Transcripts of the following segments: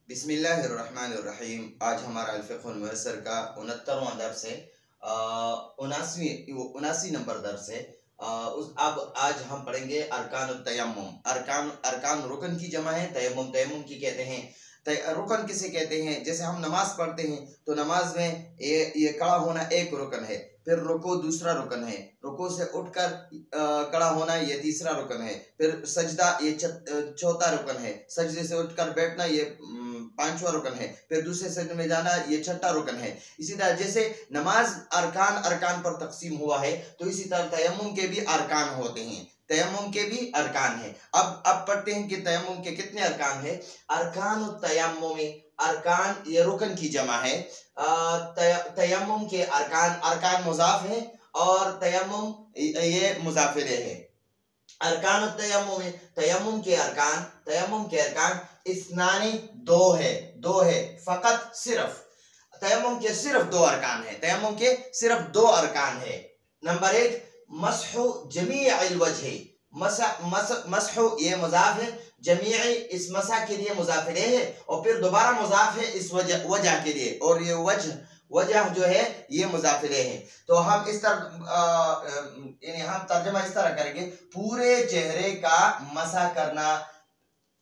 बिस्मिल्लाहिर्रहमानिर्रहीम। आज हमारा अल-फ़िक़्हुल मुयस्सर का 69वां दर्स है, 79 नंबर दर्स है। अब आज हम पढ़ेंगे अरकानुत तयम्मुम। अरकान रुकन की जमा है, तयम्मुम तयम्मुम की कहते हैं। रुकन किसे कहते हैं? जैसे हम नमाज पढ़ते हैं तो नमाज में ये खड़ा होना एक रुकन है, फिर रुकू दूसरा रुकन है, रुकू से उठकर खड़ा होना ये तीसरा रुकन है, फिर सजदा ये चौथा रुकन है, सजदे से उठकर बैठना ये पांचवा रुकन है, फिर दूसरे सजदे में जाना ये छठा रुकन है। इसी तरह जैसे नमाज अरकान पर तकसीम हुआ है तो इसी तरह तयम्मुम के भी अरकान होते हैं, तयम्मुम के भी अरकान है। अब पढ़ते हैं कि तयम्मुम के कितने अरकान है। अरकान तयम्मुम, अरकान ये रुकन की जमा है। तयम्मुम के अरकान मुजाफ है और तयम्मुम ये मुजाफ इलैह है। अरकान तयम्मुम, तयम्मुम के अरकान इस्नानी दो है फकत, सिर्फ तयम्मुम के सिर्फ दो अरकान है, तयम्मुम के सिर्फ दो अरकान है। नंबर एक मसहु जमीअल वजह, मसहु ये मुजाफ है, जमीई इस मसा के लिए मुजाफ इलैह है और फिर दोबारा मुजाफ है इस वजह के लिए, और ये वजह जो है ये मुजाफ इलैह है। तो हम इस तरह हम तर्जुमा इस तरह करेंगे, पूरे चेहरे का मसा करना,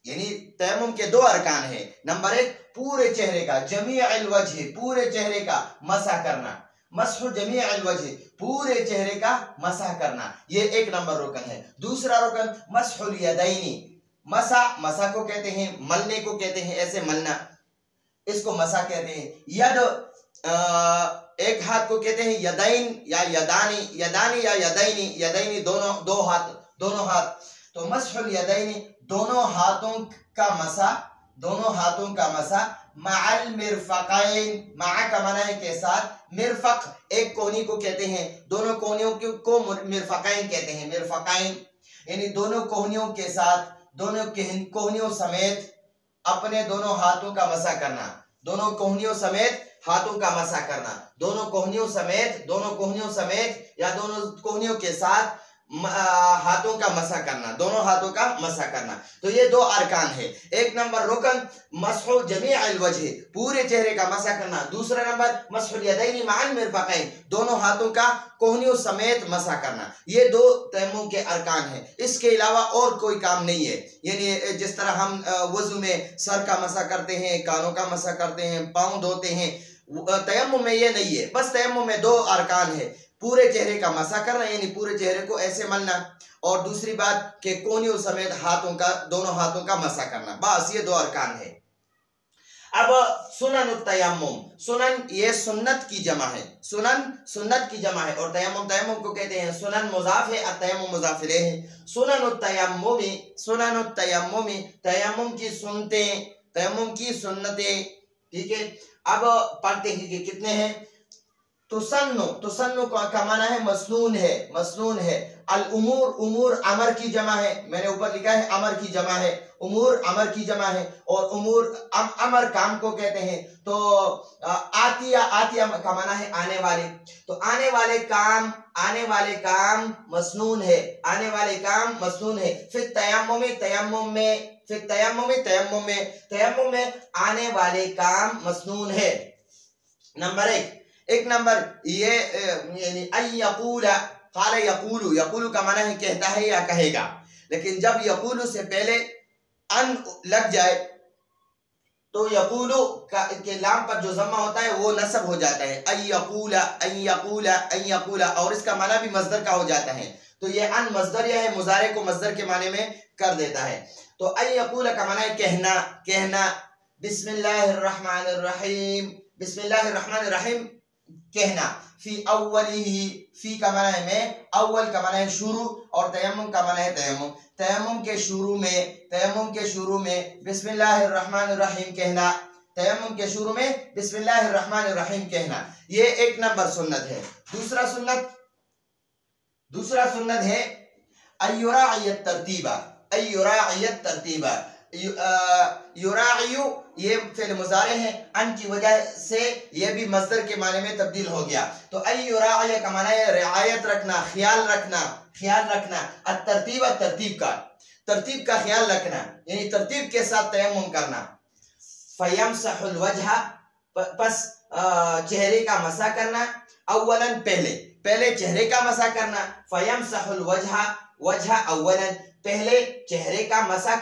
यानी तयम्मुम के दो अरकान है। नंबर एक पूरे चेहरे का, जमीअल वजह पूरे चेहरे का मसा करना, मसहु जमीअल वजह पूरे चेहरे का मसा करना, ये एक नंबर रुकन है। दूसरा रुकन मसहुल यदैनी, मसा को कहते हैं, मलने को कहते हैं, ऐसे मलना, इसको मसा कहते हैं। यद एक हाथ को कहते हैं यदैन या यदानी या यदैनी दोनों हाथ। तो मसहुल यदैनी दोनों हाथों का मसा, मअल मिरफक़ैन, मा का माना है के साथ, मिरफक एक कोनी को कहते हैं, दोनों कोनियों को मिरफक़ैन कहते हैं, मिरफक़ैन यानी दोनों कोहनियों के साथ, दोनों कोहनियों समेत अपने दोनों हाथों का मसा करना, दोनों कोहनियों समेत हाथों का मसा करना, दोनों कोहनियों समेत या दोनों कोहनियों के साथ हाथों का मसा करना, दोनों हाथों का मसा करना। तो ये दो अरकान है। एक नंबर रुकन मसहु जमीअल वजह पूरे चेहरे का मसा करना, दूसरा नंबर मसहुल यदैनी मअल मिरफक़ैन दोनों हाथों का कोहनियों समेत मसा करना। ये दो तयम्मुम के अरकान है, इसके अलावा और कोई काम नहीं है। यानी जिस तरह हम वज़ू में सर का मसा करते हैं, कानों का मसा करते हैं, पाँव धोते हैं, तयम्मुम में ये नहीं है। बस तयम्मुम में दो अरकान है, पूरे चेहरे का मसा करना यानी पूरे चेहरे को ऐसे मलना, और दूसरी बात के कोनियों समेत दोनों हाथों का मसा करना, बस ये दो अरकान है। अब सुनन तयम्मुम, सुनन ये सुन्नत की जमा है, सुन्नत की जमा है, और तयम्मुम को कहते हैं सुनन मुजाफ है, तयम्मुम मुजाफ इलैह है। सुनन तयम्मुम तयम्मुम की सुन्नतें, ठीक है। अब पढ़ते हैं कि कितने हैं। तुसन्नु का माना है मसनून है। अल उमूर अमर की जमा है, मैंने ऊपर लिखा है अमर की जमा है, उमूर अमर की जमा है, और उमूर अमर काम को कहते हैं। तो आतिया का माना है आने वाले, तो आने वाले काम मसनून है, फिर तयम्मुम में आने वाले काम मसनून है। नंबर एक नंबर ये यानी यकूलु का माना है कहता है या कहेगा, लेकिन जब यकूलु से पहले अन लग जाए तो यकूलु के लाम पर जो जम्मा होता है वो नसब हो जाता है, अय्यकूला, और इसका माना भी मजदर का हो जाता है। तो ये अन मजदर या है, मुजारे को मजदर के माने में कर देता है। तो अय्यकूला का माना है कहना। बिस्मिल्लाहिर्रहमानिर्रहीम कहना। फी अव्वलिही, फी का माना है में, अव्वल का माना है शुरू, और तयम्मुम का माना है तयम्मुम। तयम्मुम के शुरू में बिस्मिल्लाहिर्रहमानिर्रहीम कहना, तयम्मुम के शुरू में बिस्मिल्लाहिर्रहमानिर्रहीम कहना, ये एक नंबर सुन्नत है। दूसरा सुन्नत है अय्युराइयत तरतीबा। युराइयु ये फिल मुजारे है, अन की वजह से ये भी मस्दर के माने में तब्दील हो गया। तो अय्युराइय का माना है रियायत रखना, ख्याल रखना। तरतीब का ख्याल रखना, यानी तरतीब के साथ तयम्मुम करना। फयमसहुल वजह, बस चेहरे का मसा करना, अव्वलन पहले चेहरे का मसा करना, फयमसहुल वजह, वजह अव्वलन पहले चेहरे का मसा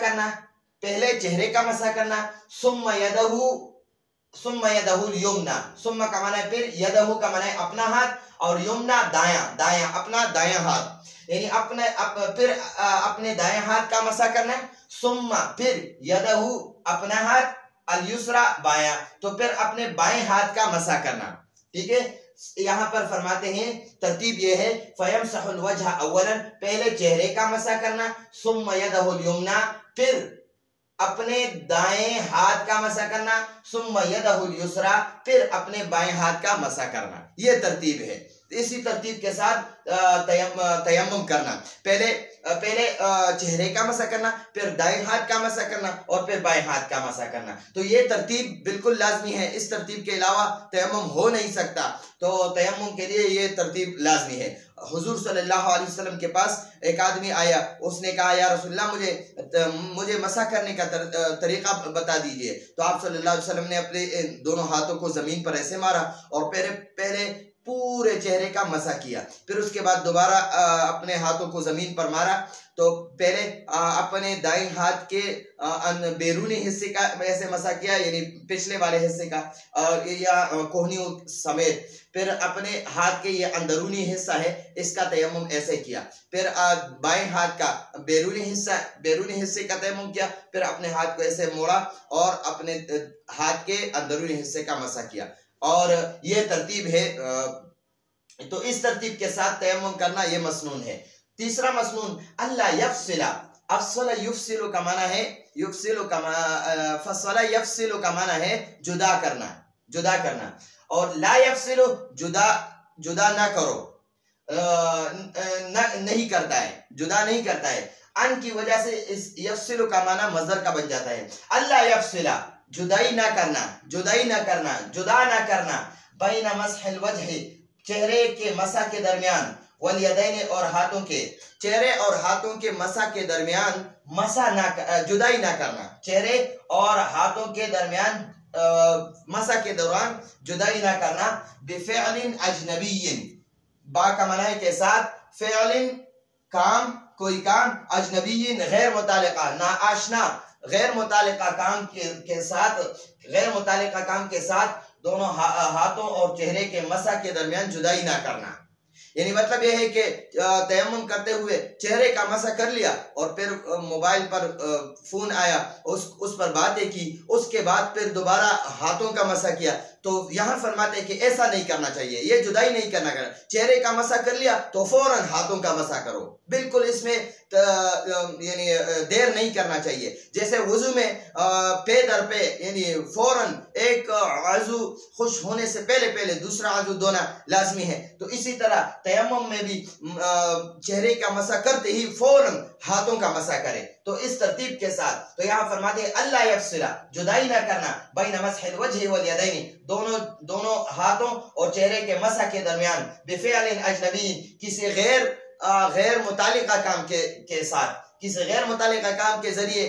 करना, सुम्मा यदहु युमना, सुम्मा का माना है फिर, यदहु का माना है अपना हाथ, और युमना दाया अपना दाया हाथ, यानी फिर अपने दाएं हाथ का मसा करना, सुम्मा फिर यदहु अपना हाथ, अल युसरा बाया, तो फिर अपने बाएं हाथ का मसा करना। ठीक है, यहाँ पर फरमाते हैं तरतीब ये है, फयमसहुल वजह अव्वलन पहले चेहरे का मसा करना, सुम्मा यदहुल युमना फिर अपने दाएं हाथ का मसा करना, सुम्मा यदहुल युसरा फिर अपने बाएं हाथ का मसा करना। ये तरतीब है। इसी तरतीब के साथ तयम्मुम करना, पहले चेहरे का मसा करना, फिर दाएं हाथ का मसा करना, और फिर बाएं हाथ का मसा करना। तो ये तरतीब बिल्कुल लाजमी है, इस तरतीब के अलावा तयम्मुम हो नहीं सकता। तो तयम्मुम के लिए ये तरतीब लाजमी है। हुजूर सल्लल्लाहु अलैहि वसल्लम के पास एक आदमी आया, उसने कहा या रसूलल्लाह मुझे मसा करने का तरीका बता दीजिए। तो आप सल्लल्लाहु अलैहि वसल्लम ने अपने दोनों हाथों को जमीन पर ऐसे मारा और पहले पूरे चेहरे का मसा किया, फिर उसके बाद दोबारा अपने हाथों को जमीन पर मारा। तो पहले अपने दाएं हाथ के बैरूनी हिस्से का ऐसे मसा किया, यानी पिछले वाले हिस्से का, और या कोहनियों समेत, फिर अपने हाथ के ये अंदरूनी हिस्सा है इसका तयम्मुम ऐसे किया, फिर बाएं हाथ का बैरूनी हिस्से का तयम्मुम किया, फिर अपने हाथ को ऐसे मोड़ा और अपने हाथ के अंदरूनी हिस्से का मसा किया, और ये तरतीब है। तो इस तरतीब के साथ तयम्मुम करना ये मसनून है। तीसरा मसनून अल्ला यफसिला, अफसला युफसिलु का माना है, फसला यफसिलु का माना है जुदा करना, और ला यफसिलु जुदा ना करो, नहीं करता है, जुदा नहीं करता है। अन की वजह से इस यफसिलु का माना मजदर का बन जाता है। अल्ला यफसिला जुदाई ना करना, जुदा ना करना, बैना मसहिल वजह चेहरे के मसा के दरमियान, वल यदैन और हाथों के, चेहरे और हाथों के मसा के दरमियान जुदाई ना करना, चेहरे और हाथों के दरमियान मसा के दौरान जुदाई ना करना, बिफ़िअलिन अजनबिय्यिन, बा का माना है के साथ, फ़िअलिन काम, कोई काम, अजनबिय्यिन गैर मुतालिका, नाआशना, गैर मुतालिका काम के साथ दोनों हाथों और चेहरे के मसा के दरमियान जुदाई ना करना। यानी मतलब यह है कि तयम्मुम करते हुए चेहरे का मसा कर लिया और फिर मोबाइल पर फोन आया, उस पर बातें की, उसके बाद फिर दोबारा हाथों का मसा किया। तो यहाँ फरमाते हैं कि ऐसा नहीं करना चाहिए, ये जुदाई नहीं करना। चेहरे का मसा कर लिया तो फौरन हाथों का मसा करो, बिल्कुल इसमें यानी देर नहीं करना चाहिए। जैसे वुजू में पे दर पे यानी फौरन एक आजू खुश होने से पहले दूसरा आजू धोना लाजमी है, तो इसी तरह तयम्मुम में भी चेहरे का मसा करते ही फौरन हाथों का मसा करे, तो इस तरतीब के साथ। तो यहाँ फरमाते हैं अल्ला यफसिला, जुदाई ना करना, बैन मसहिल वजहि वल यदैनि, दोनों हाथों और चेहरे के मसा के दरमियान, बिफ़िअलिन अजनबी, किसी गैर मुतालिका काम के साथ, किसी गैर मुतालिका काम के जरिए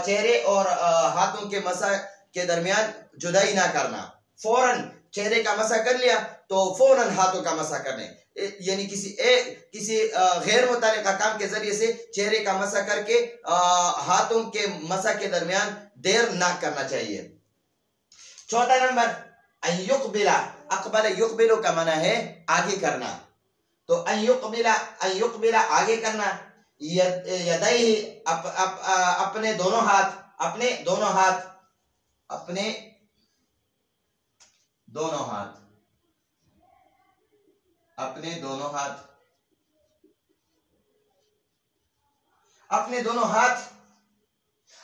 चेहरे और हाथों के मसा के दरमियान जुदाई ना करना। फौरन चेहरे का मसा कर लिया तो फौरन हाथों का मसा करने, यानी किसी गैर मुतालिका काम के जरिए से चेहरे का मसा करके हाथों के मसा के दरमियान देर ना करना चाहिए। चौथा नंबर अयुकबिला, अकबल युकबिलु का माना है आगे करना। तो अयुकबिला आगे करना, यदैहि अपने दोनों हाथ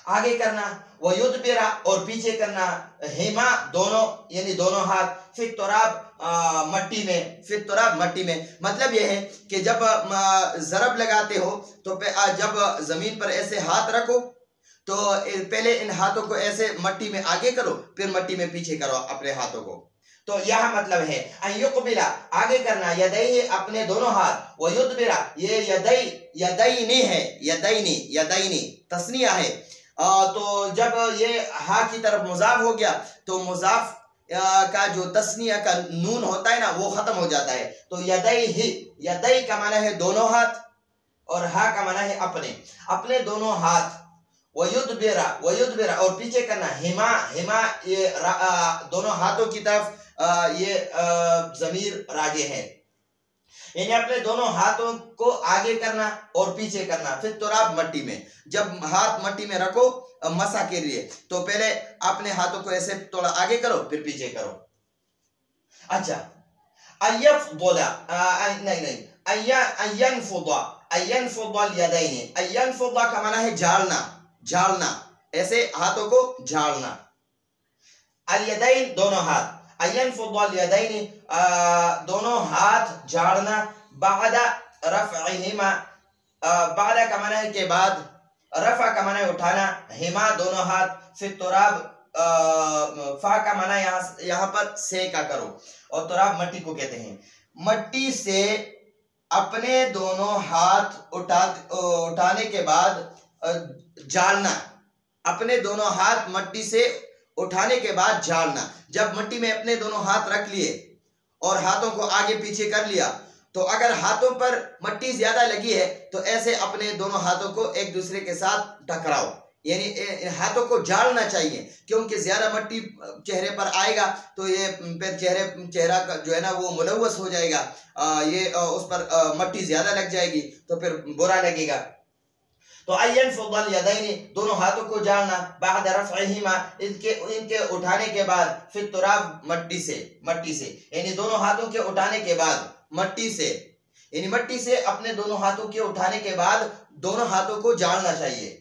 आगे करना, व युदबिरा और पीछे करना, हेमा दोनों यानी दोनों हाथ, फिर तुराब मट्टी में। मतलब यह है कि जब ज़रब लगाते हो तो जब जमीन पर ऐसे हाथ रखो तो पहले इन हाथों को ऐसे मट्टी में आगे करो, फिर मट्टी में पीछे करो अपने हाथों को। तो यह मतलब है अयुकबिला आगे करना, यदैहि अपने दोनों हाथ, व युदबिरा ये यदैनी है, यदैनी तस्निया है, तो जब ये हा की तरफ मुजाफ हो गया तो मुजाफ का जो तस्निया का नून होता है ना वो खत्म हो जाता है। तो यदई ही, यदई का माना है दोनों हाथ, और हा का माना है अपने, अपने दोनों हाथ। वयुदबिरा, वयुदबिरा और पीछे करना, हिमा, हिमा ये दोनों हाथों की तरफ ये जमीर राजे है, यानी अपने दोनों हाथों को आगे करना और पीछे करना। फिर तुराब मट्टी में, जब हाथ मट्टी में रखो मसा के लिए तो पहले अपने हाथों को ऐसे थोड़ा आगे करो फिर पीछे करो। अच्छा, अयफदुला नहीं नहीं अयनफुदा, अयनफुदा यदैनि, अयनफुदा का माना है झाड़ना, झाड़ना, ऐसे हाथों को झाड़ना। अल यदैन दोनों हाथ, अयनफुदा यदैनि दोनों हाथ झाड़ना। बादा रफ़इहिमा, बादा का माना है के बाद, रफा का माना है उठाना, हिमा दोनों हाथ। फिर तुराब, फा का माना यहाँ पर से का करो, और तुराब मट्टी को कहते हैं। मट्टी से अपने दोनों हाथ उठाने के बाद झाड़ना, अपने दोनों हाथ मट्टी से उठाने के बाद झाड़ना। जब मट्टी में अपने दोनों हाथ रख लिए और हाथों को आगे पीछे कर लिया तो अगर हाथों पर मट्टी ज्यादा लगी है तो ऐसे अपने दोनों हाथों को एक दूसरे के साथ टकराओ, यानी हाथों को झाड़ना चाहिए, क्योंकि ज्यादा मट्टी चेहरे पर आएगा तो ये फिर चेहरा का जो है ना वो मुलव्वस हो जाएगा, ये उस पर मट्टी ज्यादा लग जाएगी तो फिर बुरा लगेगा। तो अयनफुदल यदैनि दोनों हाथों को झाड़ना, बाद रफ़इहिमा इनके उठाने के बाद, फिर तुराब मट्टी से यानी दोनों हाथों के उठाने के बाद मट्टी से, यानी मट्टी से अपने दोनों हाथों के उठाने के बाद दोनों हाथों को झाड़ना चाहिए।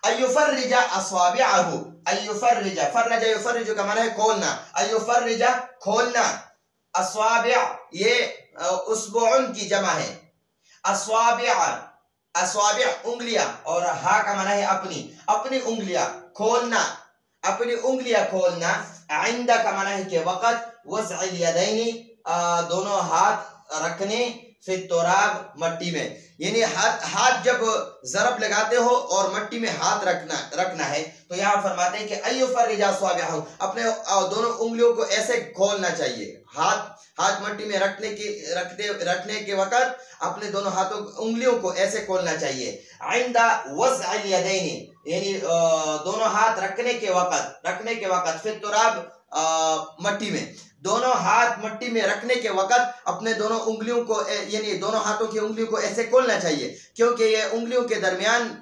अयुफर्रिजा अस्वाबिअहु, अयुफर्रिजा, फर्रजा युफर्रिजु का माना है खोलना, अयुफर्रिजा खोलना, अस्वाबिअ ये उसबुअन की जमा है, अस्वाबिअ, अस्वाबिअ उंगलियां, और हा का माना है अपनी, अपनी उंगलियां खोलना, अपनी उंगलियां खोलना। आइंदा का माना है के वक़्त, वज़अल यदैनि दोनों हाथ रखने, फिर तुराब मट्टी में, यानी हाथ जब जरब लगाते हो और मट्टी में हाथ रखना है तो यहाँ फरमाते हैं कि अय्युफर्रिजा अस्वाबिअहु अपने दोनों उंगलियों को ऐसे खोलना चाहिए। हाथ मट्टी में रखने के वक़्त अपने दोनों हाथों उंगलियों को ऐसे खोलना चाहिए। आइंदा वज़अल यदैनि यानी दोनों हाथ रखने के वक़्त, फिर तुराब मट्टी में, दोनों हाथ मट्टी में रखने के वक़्त अपने दोनों उंगलियों को यानी दोनों हाथों की उंगलियों को ऐसे खोलना चाहिए, क्योंकि ये उंगलियों के दरमियान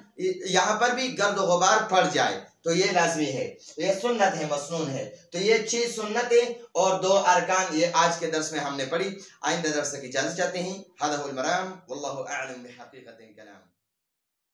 यहाँ पर भी गर्द गुबार पड़ जाए तो ये लाजमी है, ये सुन्नत है, मसनून है। तो ये 6 सुन्नतें और 2 अरकान ये आज के दर्स में हमने पढ़ी। आइंदा दर्स की इजाज़त चाहते हैं। हादा हुवल मराम, वल्लाहु अअलम बिहक़ीक़तिल कलाम।